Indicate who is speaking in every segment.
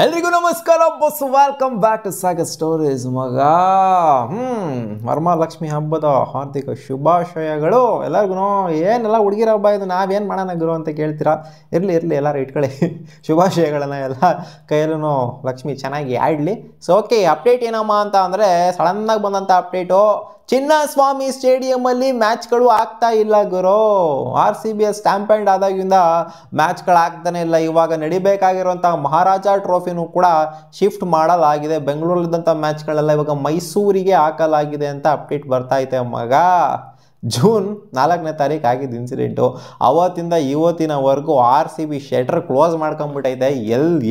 Speaker 1: ಎಲ್ರಿಗೂ ನಮಸ್ಕಾರ ಬಸ್ welcome back to Sagar stories ಮಗ ವರಮಹಾಲಕ್ಷ್ಮಿ ಹಬ್ಬದ ಹಾರ್ದಿಕ ಶುಭಾಶಯಗಳು ಎಲ್ಲರಿಗೂ ಏನೆಲ್ಲ ಹುಡುಗಿರ ಹಬ್ಬ ಇದು ನಾವೇನು ಮಾಡೋಣ ಗುರು ಅಂತ ಕೇಳ್ತೀರಾ ಇರಲಿ ಎಲ್ಲರೂ ಇಟ್ಕೊಳ್ಳಿ ಶುಭಾಶಯಗಳನ್ನು ಎಲ್ಲ ಕೈಯಲ್ಲೂ ಲಕ್ಷ್ಮಿ ಚೆನ್ನಾಗಿ ಆಡಲಿ ಸೊ ಓಕೆ ಅಪ್ಡೇಟ್ ಏನಮ್ಮ ಅಂತ ಅಂದರೆ ಸಡನ್ನಾಗಿ ಬಂದಂಥ ಅಪ್ಡೇಟು ಚಿನ್ನಸ್ವಾಮಿ ಸ್ಟೇಡಿಯಮಲ್ಲಿ ಮ್ಯಾಚ್ಗಳು ಆಗ್ತಾ ಇಲ್ಲ ಗುರು RCB ಸ್ಟ್ಯಾಂಪೈಂಡ್ ಆದಾಗಿಂದ ಮ್ಯಾಚ್ಗಳು ಆಗ್ತಾನೆ ಇಲ್ಲ ಇವಾಗ ನಡಿಬೇಕಾಗಿರುವಂಥ ಮಹಾರಾಜ ಟ್ರೋಫಿನೂ ಕೂಡ ಶಿಫ್ಟ್ ಮಾಡಲಾಗಿದೆ ಬೆಂಗಳೂರಲ್ಲಿದ್ದಂಥ ಮ್ಯಾಚ್ಗಳೆಲ್ಲ ಇವಾಗ ಮೈಸೂರಿಗೆ ಹಾಕಲಾಗಿದೆ ಅಂತ ಅಪ್ಡೇಟ್ ಬರ್ತಾ ಐತೆ ಮಗ ಜೂನ್ 4ನೇ ತಾರೀಕು ಆಗಿದ್ದು ಇನ್ಸಿಡೆಂಟು ಅವತ್ತಿಂದ ಇವತ್ತಿನವರೆಗೂ RCB ಶೆಟ್ರ್ ಕ್ಲೋಸ್ ಮಾಡ್ಕೊಂಡ್ಬಿಟ್ಟೈತೆ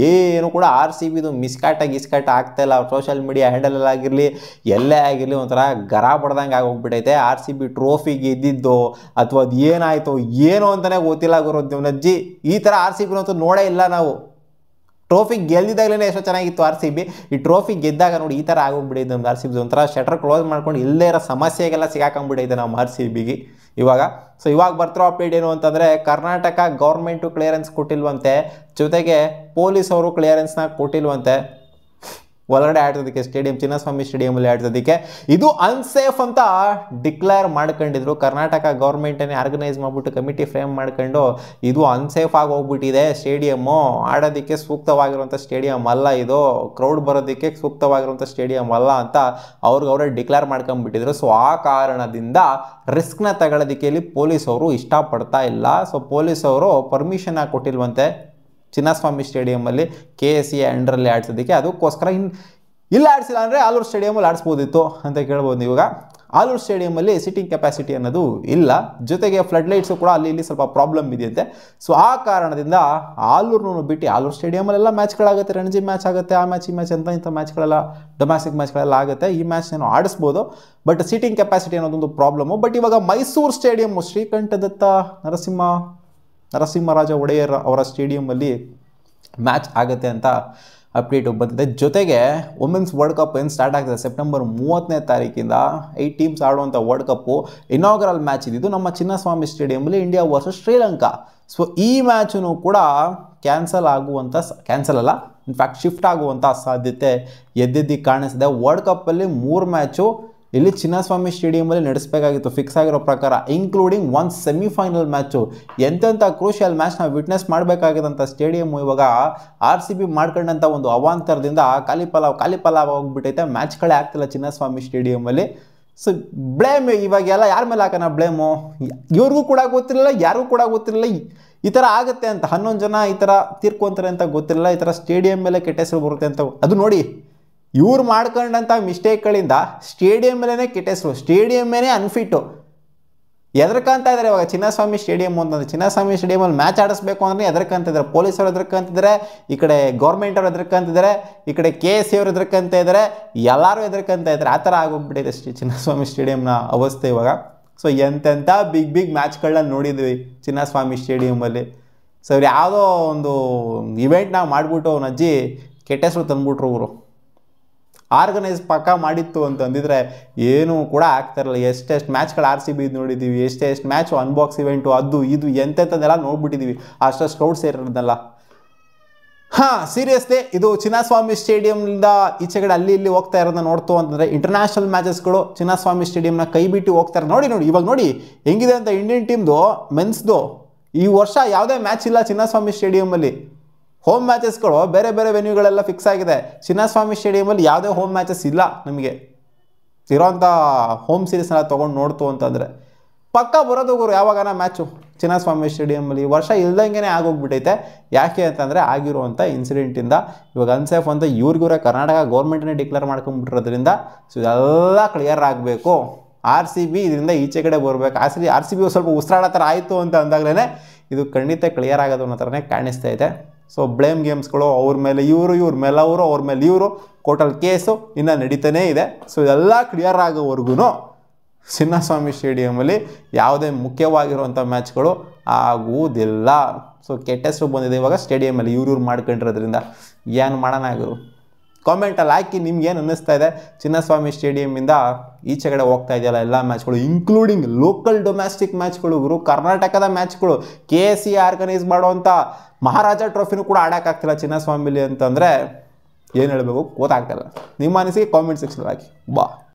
Speaker 1: ಏನು ಕೂಡ RCBದು ಗಿಸ್ಕಾಟ ಆಗ್ತಾಯಿಲ್ಲ ಸೋಷಿಯಲ್ ಮೀಡಿಯಾ ಹ್ಯಾಂಡಲಲ್ಲಾಗಿರಲಿ ಎಲ್ಲೇ ಆಗಿರಲಿ ಒಂಥರ ಗರ ಬಡ್ದಂಗೆ ಆಗೋಗ್ಬಿಟ್ಟೈತೆ RCB ಟ್ರೋಫಿ ಗೆದ್ದಿದ್ದು ಅಥವಾ ಅದು ಏನಾಯಿತು ಏನು ಅಂತಲೇ ಗೊತ್ತಿಲ್ಲ ಗುರು ನಜ್ಜಿ ಈ ಥರ RCBನಂತೂ ನೋಡೇ ಇಲ್ಲ ನಾವು ಟ್ರೋಫಿ ಗೆದ್ದಿದ್ದಾಗಲೇ ಎಷ್ಟೋ ಚೆನ್ನಾಗಿತ್ತು RCB ಈ ಟ್ರೋಫಿ ಗೆದ್ದಾಗ ನೋಡಿ ಈ ಥರ ಆಗೋಗ್ಬಿಟ್ಟಿದೆ ನಮ್ದು RCB ಒಂಥರ ಶಟರ್ ಕ್ಲೋಸ್ ಮಾಡ್ಕೊಂಡು ಇಲ್ಲೇ ಇರೋ ಸಮಸ್ಯೆಗೆಲ್ಲ ಸಿಗಾಕೊಂಡ್ಬಿಟ್ಟೈತೆ ನಮ್ಮ RCBಗೆ ಇವಾಗ ಸೊ ಇವಾಗ ಬರ್ತಿರೋ ಅಪ್ಡೇಟ್ ಏನು ಅಂತಂದರೆ ಕರ್ನಾಟಕ ಗೌರ್ಮೆಂಟು ಕ್ಲಿಯರೆನ್ಸ್ ಕೊಟ್ಟಿಲ್ವಂತೆ ಜೊತೆಗೆ ಪೊಲೀಸವರು ಕ್ಲಿಯರೆನ್ಸ್ನ ಕೊಟ್ಟಿಲ್ವಂತೆ ಒಳಗಡೆ ಆಡ್ಸೋದಕ್ಕೆ ಚಿನ್ನಸ್ವಾಮಿ ಸ್ಟೇಡಿಯಮಲ್ಲಿ ಆಡ್ಸೋದಕ್ಕೆ ಇದು ಅನ್ಸೇಫ್ ಅಂತ ಡಿಕ್ಲೇರ್ ಮಾಡ್ಕೊಂಡಿದ್ರು ಕರ್ನಾಟಕ ಗೌರ್ಮೆಂಟನ್ನೇ ಆರ್ಗನೈಸ್ ಮಾಡಿಬಿಟ್ಟು ಕಮಿಟಿ ಫ್ರೇಮ್ ಮಾಡ್ಕೊಂಡು ಇದು ಅನ್ಸೇಫ್ ಆಗಿ ಹೋಗ್ಬಿಟ್ಟಿದೆ ಸ್ಟೇಡಿಯಮ್ಮು ಆಡೋದಕ್ಕೆ ಸೂಕ್ತವಾಗಿರುವಂಥ ಸ್ಟೇಡಿಯಂ ಅಲ್ಲ ಇದು ಕ್ರೌಡ್ ಬರೋದಕ್ಕೆ ಸೂಕ್ತವಾಗಿರುವಂಥ ಸ್ಟೇಡಿಯಂ ಅಲ್ಲ ಅಂತ ಅವರೇ ಡಿಕ್ಲೇರ್ ಮಾಡ್ಕೊಂಡ್ಬಿಟ್ಟಿದ್ರು ಸೊ ಆ ಕಾರಣದಿಂದ ರಿಸ್ಕ್ನ ತಗೊಳ್ಳೋದಕ್ಕೆ ಇಲ್ಲಿ ಪೊಲೀಸವರು ಇಷ್ಟಪಡ್ತಾ ಇಲ್ಲ ಸೊ ಪೊಲೀಸವರು ಪರ್ಮಿಷನ್ ಕೊಟ್ಟಿಲ್ವಂತೆ ಚಿನ್ನಸ್ವಾಮಿ ಸ್ಟೇಡಿಯಮಲ್ಲಿ KSE ಅಂಡರಲ್ಲಿ ಆಡಿಸೋದಕ್ಕೆ ಅದಕ್ಕೋಸ್ಕರ ಇಲ್ಲ ಆಡಿಸಿಲ್ಲ ಅಂದರೆ ಆಲೂರು ಸ್ಟೇಡಿಯಮಲ್ಲಿ ಆಡಿಸ್ಬೋದಿತ್ತು ಅಂತ ಕೇಳ್ಬೋದು ಇವಾಗ ಆಲೂರು ಸ್ಟೇಡಿಯಮಲ್ಲಿ ಸಿಟ್ಟಿಂಗ್ ಕೆಪಾಸಿಟಿ ಅನ್ನೋದು ಇಲ್ಲ ಜೊತೆಗೆ ಫ್ಲಡ್ ಲೈಟ್ಸು ಕೂಡ ಅಲ್ಲಿ ಇಲ್ಲಿ ಸ್ವಲ್ಪ ಪ್ರಾಬ್ಲಮ್ ಇದೆಯಂತೆ ಸೊ ಆ ಕಾರಣದಿಂದ ಆಲೂರನ್ನು ಬಿಟ್ಟು ಆಲೂರು ಸ್ಟೇಡಿಯಮಲ್ಲೆಲ್ಲ ಮ್ಯಾಚ್ಗಳಾಗುತ್ತೆ ರಣಜಿ ಮ್ಯಾಚ್ ಆಗುತ್ತೆ ಆ ಮ್ಯಾಚ್ ಈ ಮ್ಯಾಚ್ ಅಂತ ಇಂಥ ಮ್ಯಾಚ್ಗಳೆಲ್ಲ ಡೊಮ್ಯಾಸ್ಟಿಕ್ ಮ್ಯಾಚ್ಗಳೆಲ್ಲ ಆಗುತ್ತೆ ಈ ಮ್ಯಾಚ್ನೇನೋ ಆಡಿಸ್ಬೋದು ಬಟ್ ಸಿಟ್ಟಿಂಗ್ ಕೆಪಾಸಿಟಿ ಅನ್ನೋದೊಂದು ಪ್ರಾಬ್ಲಮ್ಮು ಬಟ್ ಇವಾಗ ಮೈಸೂರು ಸ್ಟೇಡಿಯಮ್ಮು ಶ್ರೀಕಂಠದತ್ತ ನರಸಿಂಹರಾಜ ಒಡೆಯರ್ ಅವರ ಸ್ಟೇಡಿಯಮಲ್ಲಿ ಮ್ಯಾಚ್ ಆಗುತ್ತೆ ಅಂತ ಅಪ್ಡೇಟು ಬಂದಿದೆ ಜೊತೆಗೆ ವುಮೆನ್ಸ್ ವರ್ಲ್ಡ್ ಕಪ್ ಏನು ಸ್ಟಾರ್ಟ್ ಆಗ್ತದೆ ಸೆಪ್ಟೆಂಬರ್ 30ನೇ ತಾರೀಕಿಂದ 8 ಟೀಮ್ಸ್ ಆಡುವಂಥ ವರ್ಲ್ಡ್ ಕಪ್ಪು ಇನಾಗ್ರಲ್ ಮ್ಯಾಚ್ ಇದ್ದಿದ್ದು ನಮ್ಮ ಚಿನ್ನಸ್ವಾಮಿ ಸ್ಟೇಡಿಯಮಲ್ಲಿ ಇಂಡಿಯಾ ವರ್ಸಸ್ ಶ್ರೀಲಂಕಾ ಸೊ ಈ ಮ್ಯಾಚನ್ನು ಕೂಡ ಕ್ಯಾನ್ಸಲ್ ಅಲ್ಲ ಇನ್ಫ್ಯಾಕ್ಟ್ ಶಿಫ್ಟ್ ಆಗುವಂಥ ಸಾಧ್ಯತೆ ಎದ್ದಿದ್ದು ಕಾಣಿಸಿದೆ ವರ್ಲ್ಡ್ ಕಪ್ಪಲ್ಲಿ 3 ಮ್ಯಾಚು ಇಲ್ಲಿ ಚಿನ್ನಸ್ವಾಮಿ ಸ್ಟೇಡಿಯಮಲ್ಲಿ ನಡೆಸಬೇಕಾಗಿತ್ತು ಫಿಕ್ಸ್ ಆಗಿರೋ ಪ್ರಕಾರ ಇನ್ಕ್ಲೂಡಿಂಗ್ 1 ಸೆಮಿಫೈನಲ್ ಮ್ಯಾಚು ಎಂತೆಂಥ ಕ್ರೂಷಿಯಲ್ ಮ್ಯಾಚ್ನ ವಿಟ್ನೆಸ್ ಮಾಡಬೇಕಾಗಿದ್ದಂಥ ಸ್ಟೇಡಿಯಮ್ಮು ಇವಾಗ RCB ಮಾಡ್ಕೊಂಡಂಥ ಒಂದು ಅವಾಂತರದಿಂದ ಕಾಲಿಪಲಾವ್ ಹೋಗ್ಬಿಟ್ಟೈತೆ ಮ್ಯಾಚ್ಗಳೇ ಆಗ್ತಿಲ್ಲ ಚಿನ್ನಸ್ವಾಮಿ ಸ್ಟೇಡಿಯಮಲ್ಲಿ ಸೊ ಬ್ಲೇಮ್ ಇವಾಗೆಲ್ಲ ಯಾರ ಮೇಲೆ ಹಾಕೋಣ ಬ್ಲೇಮು ಇವ್ರಿಗೂ ಕೂಡ ಗೊತ್ತಿರಲಿಲ್ಲ ಯಾರಿಗೂ ಕೂಡ ಗೊತ್ತಿರಲಿಲ್ಲ ಈ ಥರ ಆಗುತ್ತೆ ಅಂತ 11 ಜನ ಈ ಥರ ತೀರ್ಕೊಂತಾರೆ ಅಂತ ಗೊತ್ತಿರಲಿಲ್ಲ ಈ ಥರ ಸ್ಟೇಡಿಯಂ ಮೇಲೆ ಕೆಟ್ಟ ಹೆಸರು ಬರುತ್ತೆ ಅಂತ ಅದು ನೋಡಿ ಇವ್ರು ಮಾಡ್ಕೊಂಡಂಥ ಮಿಸ್ಟೇಕ್ಗಳಿಂದ ಸ್ಟೇಡಿಯಂ ಮೇಲೇ ಕೆಟ್ಟ ಹೆಸರು ಸ್ಟೇಡಿಯಂ ಮೇಲೆ ಅನ್ಫಿಟ್ಟು ಎದ್ರಕಂತ ಇದ್ದಾರೆ ಇವಾಗ ಚಿನ್ನಸ್ವಾಮಿ ಸ್ಟೇಡಿಯಂ ಅಂತಂದ್ರೆ ಚಿನ್ನಸ್ವಾಮಿ ಸ್ಟೇಡಿಯಮಲ್ಲಿ ಮ್ಯಾಚ್ ಆಡಿಸ್ಬೇಕು ಅಂದ್ರೆ ಎದ್ರಕಂತಿದ್ದಾರೆ ಪೊಲೀಸರು ಎದ್ರಕಂತಿದ್ದಾರೆ ಈ ಕಡೆ ಗೌರ್ಮೆಂಟ್ ಅವ್ರು ಎದ್ರಕಂತಿದ್ದಾರೆ ಈ ಕಡೆ KSE ಅವರು ಎದ್ರಕಂತ ಇದ್ದಾರೆ ಎಲ್ಲರೂ ಎದ್ರಕಂತ ಇದ್ದಾರೆ ಆ ಥರ ಆಗೋಗ್ಬಿಟ್ಟಿದೆ ಚಿನ್ನಸ್ವಾಮಿ ಸ್ಟೇಡಿಯಂನ ಅವಸ್ಥೆ ಇವಾಗ ಸೊ ಎಂತೆಂಥ ಬಿಗ್ ಮ್ಯಾಚ್ಗಳನ್ನ ನೋಡಿದ್ವಿ ಚಿನ್ನಸ್ವಾಮಿ ಸ್ಟೇಡಿಯಮಲ್ಲಿ ಸೊ ಅವ್ರು ಯಾವುದೋ ಒಂದು ಇವೆಂಟ್ ನಾವು ಮಾಡಿಬಿಟ್ಟು ನಜ್ಜಿ ಕೆಟ್ಟ ಹೆಸರು ತಂದ್ಬಿಟ್ರು ಅವರು ಆರ್ಗನೈಸ್ ಪಕ್ಕ ಮಾಡಿತ್ತು ಅಂತ ಅಂದಿದ್ರೆ ಏನೂ ಕೂಡ ಆಗ್ತಾಯಿರಲ್ಲ ಎಷ್ಟೆಷ್ಟು ಮ್ಯಾಚ್ಗಳು RCB ನೋಡಿದ್ದೀವಿ ಎಷ್ಟೆಷ್ಟು ಮ್ಯಾಚು ಅನ್ಬಾಕ್ಸ್ ಇವೆಂಟು ಅದು ಇದು ಎಂತೆಂಥದ್ದೆಲ್ಲ ನೋಡ್ಬಿಟ್ಟಿದ್ದೀವಿ ಅಷ್ಟಷ್ಟು ಕ್ರೌಡ್ ಸೇರಿರೋದನ್ನೆಲ್ಲ ಸೀರಿಯಸ್ಲಿ ಇದು ಚಿನ್ನಸ್ವಾಮಿ ಸ್ಟೇಡಿಯಂನಿಂದ ಈಚೆಗಡೆ ಅಲ್ಲಿ ಇಲ್ಲಿ ಹೋಗ್ತಾ ಇರೋದನ್ನ ನೋಡ್ತು ಅಂತಂದರೆ ಇಂಟರ್ನ್ಯಾಷನಲ್ ಮ್ಯಾಚಸ್ಗಳು ಚಿನ್ನಸ್ವಾಮಿ ಸ್ಟೇಡಿಯಂನ ಕೈ ಬಿಟ್ಟು ಹೋಗ್ತಾರೆ ನೋಡಿ ಇವಾಗ ನೋಡಿ ಹೆಂಗಿದೆ ಅಂತ ಇಂಡಿಯನ್ ಟೀಮ್ದು ಮೆನ್ಸ್ದು ಈ ವರ್ಷ ಯಾವುದೇ ಮ್ಯಾಚ್ ಇಲ್ಲ ಚಿನ್ನಸ್ವಾಮಿ ಸ್ಟೇಡಿಯಮಲ್ಲಿ ಹೋಮ್ ಮ್ಯಾಚಸ್ಗಳು ಬೇರೆ ವೆನ್ಯೂಗಳೆಲ್ಲ ಫಿಕ್ಸ್ ಆಗಿದೆ ಚಿನ್ನಸ್ವಾಮಿ ಸ್ಟೇಡಿಯಮಲ್ಲಿ ಯಾವುದೇ ಹೋಮ್ ಮ್ಯಾಚಸ್ ಇಲ್ಲ ನಮಗೆ ಇರೋಂಥ ಹೋಮ್ ಸೀರೀಸ್ನೆಲ್ಲ ತೊಗೊಂಡು ನೋಡ್ತು ಅಂತಂದರೆ ಪಕ್ಕ ಬರೋದು ಗುರು ಯಾವಾಗನ ಮ್ಯಾಚು ಚಿನ್ನಸ್ವಾಮಿ ಸ್ಟೇಡಿಯಮಲ್ಲಿ ವರ್ಷ ಇಲ್ದಂಗೆ ಆಗೋಗ್ಬಿಟ್ಟೈತೆ ಯಾಕೆ ಅಂತಂದರೆ ಆಗಿರುವಂಥ ಇನ್ಸಿಡೆಂಟಿಂದ ಇವಾಗ ಅನ್ಸೇಫ್ ಅಂತ ಇವ್ರಿಗೂರೇ ಕರ್ನಾಟಕ ಗೌರ್ಮೆಂಟನ್ನೇ ಡಿಕ್ಲೇರ್ ಮಾಡ್ಕೊಂಡ್ಬಿಟ್ಟಿರೋದ್ರಿಂದ ಸೊ ಇದೆಲ್ಲ ಕ್ಲಿಯರ್ ಆಗಬೇಕು RCB ಇದರಿಂದ ಈಚೆ ಕಡೆ ಬರಬೇಕು RCB ಸ್ವಲ್ಪ ಉಸಿರಾಡೋ ಥರ ಆಯಿತು ಅಂತ ಅಂದಾಗಲೇ ಇದು ಖಂಡಿತ ಕ್ಲಿಯರ್ ಆಗೋದು ಅನ್ನೋ ಥರನೇ ಕಾಣಿಸ್ತಾ ಇದೆ ಸೊ ಬ್ಲೇಮ್ ಗೇಮ್ಸ್ಗಳು ಅವ್ರ ಮೇಲೆ ಇವ್ರ ಮೇಲೆ ಅವರು ಅವ್ರ ಮೇಲೆ ಇವರು ಕೋರ್ಟಲ್ ಕೇಸು ಇನ್ನೂ ನಡೀತಾನೇ ಇದೆ ಸೊ ಇದೆಲ್ಲ ಕ್ಲಿಯರ್ ಆಗೋವರೆಗೂ ಚಿನ್ನಸ್ವಾಮಿ ಸ್ಟೇಡಿಯಮಲ್ಲಿ ಯಾವುದೇ ಮುಖ್ಯವಾಗಿರುವಂಥ ಮ್ಯಾಚ್ಗಳು ಆಗುವುದಿಲ್ಲ ಸೊ ಕೆಟ್ಟ ಹೆಸರು ಬಂದಿದೆ ಇವಾಗ ಸ್ಟೇಡಿಯಮಲ್ಲಿ ಇವ್ರು ಮಾಡ್ಕೊಂಡಿರೋದ್ರಿಂದ ಏನು ಮಾಡೋಣ ಕಾಮೆಂಟಲ್ಲಿ ಹಾಕಿ ನಿಮ್ಗೇನು ಅನ್ನಿಸ್ತಾ ಇದೆ. ಚಿನ್ನಸ್ವಾಮಿ ಸ್ಟೇಡಿಯಮಿಂದ ಈಚೆಗಡೆ ಹೋಗ್ತಾ ಇದೆಯಲ್ಲ ಎಲ್ಲ ಮ್ಯಾಚ್ಗಳು, ಇನ್ಕ್ಲೂಡಿಂಗ್ ಲೋಕಲ್ ಡೊಮ್ಯಾಸ್ಟಿಕ್ ಮ್ಯಾಚ್ಗಳು, ಕರ್ನಾಟಕದ ಮ್ಯಾಚ್ಗಳು, KSE ಆರ್ಗನೈಸ್ ಮಾಡುವಂಥ ಮಹಾರಾಜ ಟ್ರೋಫಿನೂ ಕೂಡ ಆಡೋಕ್ಕಾಗ್ತಿಲ್ಲ ಚಿನ್ನಸ್ವಾಮಿಲಿ ಅಂತಂದರೆ ಏನು ಹೇಳಬೇಕು ಗೊತ್ತಾಗ್ತಾಯಿಲ್ಲ. ನಿಮ್ಮ ಅನಿಸಿಕೆ ಕಾಮೆಂಟ್ ಸೆಕ್ಷನ್ ಹಾಕಿ. ಬಾ.